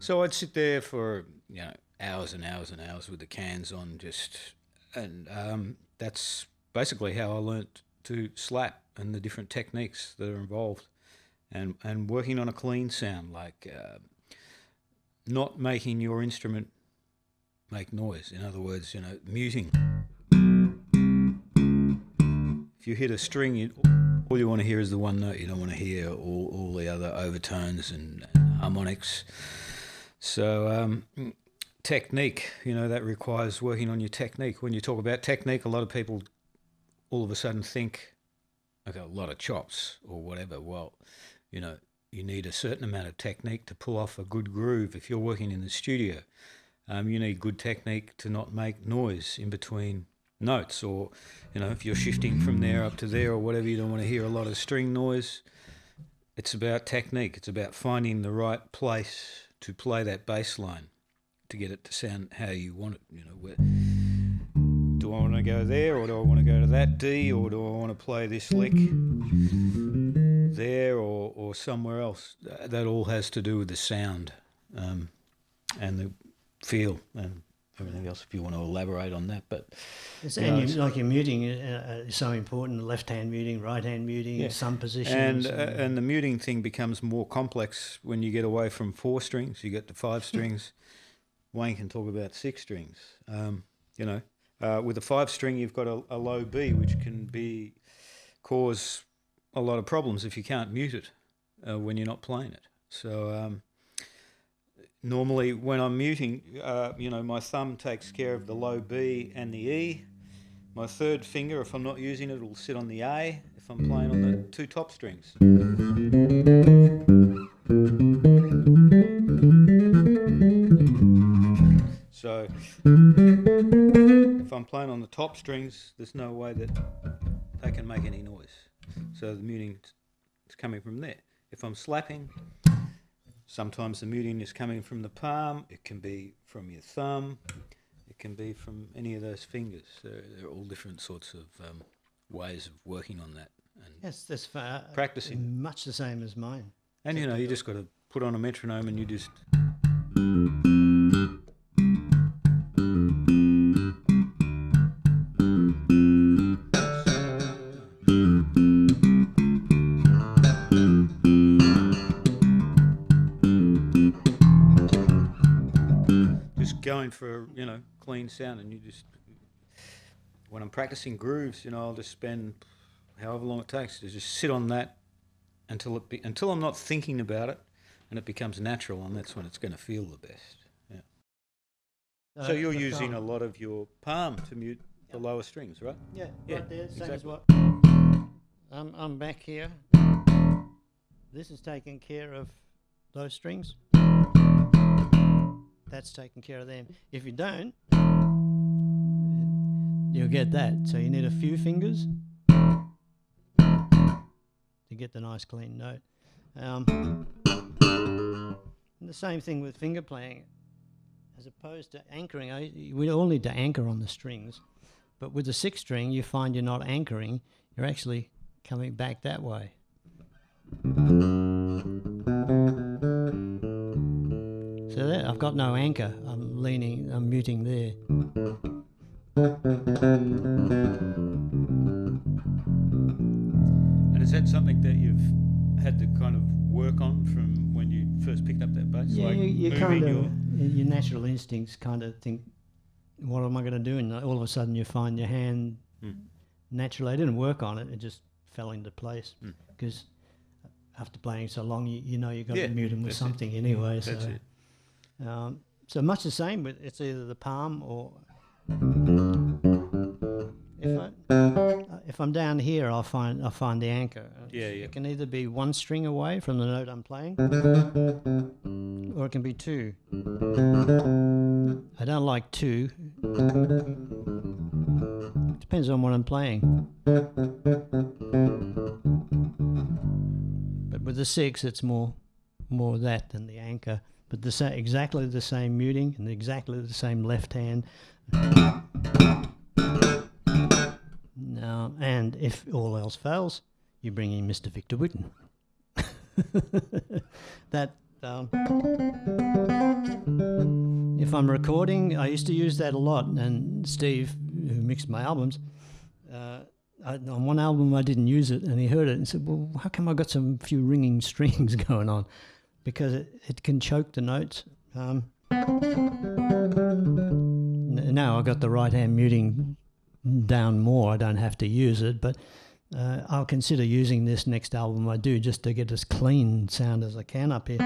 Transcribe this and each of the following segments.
So I'd sit there for hours and hours and hours with the cans on, and that's basically how I learnt to slap and the different techniques that are involved, and working on a clean sound, like not making your instrument make noise. In other words, muting. If you hit a string, all you want to hear is the one note. You don't want to hear all the other overtones and harmonics. So technique, that requires working on your technique. When you talk about technique, a lot of people all of a sudden think, okay, a lot of chops or whatever. Well, you need a certain amount of technique to pull off a good groove. If you're working in the studio, you need good technique to not make noise in between notes, or if you're shifting from there up to there or whatever, you don't want to hear a lot of string noise. It's about technique. It's about finding the right place to play that bass line to get it to sound how you want it. Do I want to go there, or do I want to go to that D, or do I want to play this lick there or somewhere else? That all has to do with the sound and the feel and everything else, if you want to elaborate on that. But your muting is so important. Left-hand muting, right-hand muting, some positions. And the muting thing becomes more complex when you get away from 4 strings. You get to 5 strings. Wayne can talk about 6 strings. With a 5 string, you've got a low B, which can cause a lot of problems if you can't mute it when you're not playing it. So normally when I'm muting, my thumb takes care of the low B and the E. My third finger, if I'm not using it, will sit on the A if I'm playing on the 2 top strings. So if I'm playing on the top strings, there's no way that they can make any noise. So the muting is coming from there. If I'm slapping, sometimes the muting is coming from the palm. It can be from your thumb. It can be from any of those fingers. So there are all different sorts of ways of working on that. And yes, that's practicing. Much the same as mine. And you just got to put on a metronome and you just... going for clean sound, and when I'm practicing grooves, I'll just spend however long it takes to just sit on that until I'm not thinking about it, and it becomes natural, and that's when it's going to feel the best. So you're using a lot of your palm to mute the lower strings, right? Yeah, right there, same as what I'm back here. This is taking care of those strings. That's taking care of them. If you don't, you'll get that. So you need a few fingers to get the nice clean note. And the same thing with finger playing. As opposed to anchoring, we all need to anchor on the strings. But with the 6th string, you find you're not anchoring. You're actually coming back that way. So there, I've got no anchor. I'm muting there. And is that something that you've had to kind of work on from when you first picked up that bass? Yeah, your natural instincts kind of think, what am I going to do? And all of a sudden you find your hand naturally. I didn't work on it. It just fell into place because after playing so long, you've got to mute them with something anyway. That's it. So much the same, but it's either the palm or if I'm down here, I'll find the anchor. It can either be 1 string away from the note I'm playing, or it can be 2. I don't like 2. Depends on what I'm playing. But with the 6, it's more that than the anchor. But exactly the same muting and exactly the same left hand. Now, and if all else fails, you bring in Mr. Victor Witten. That If I'm recording, I used to use that a lot, and Steve, who mixed my albums, on one album I didn't use it, and he heard it and said, well, how come I got some few ringing strings going on? Because it can choke the notes. Now I've got the right hand muting down more, I don't have to use it, but I'll consider using this next album I do, just to get as clean sound as I can up here.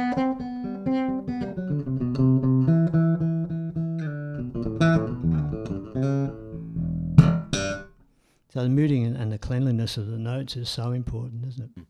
So the muting and the cleanliness of the notes is so important, isn't it?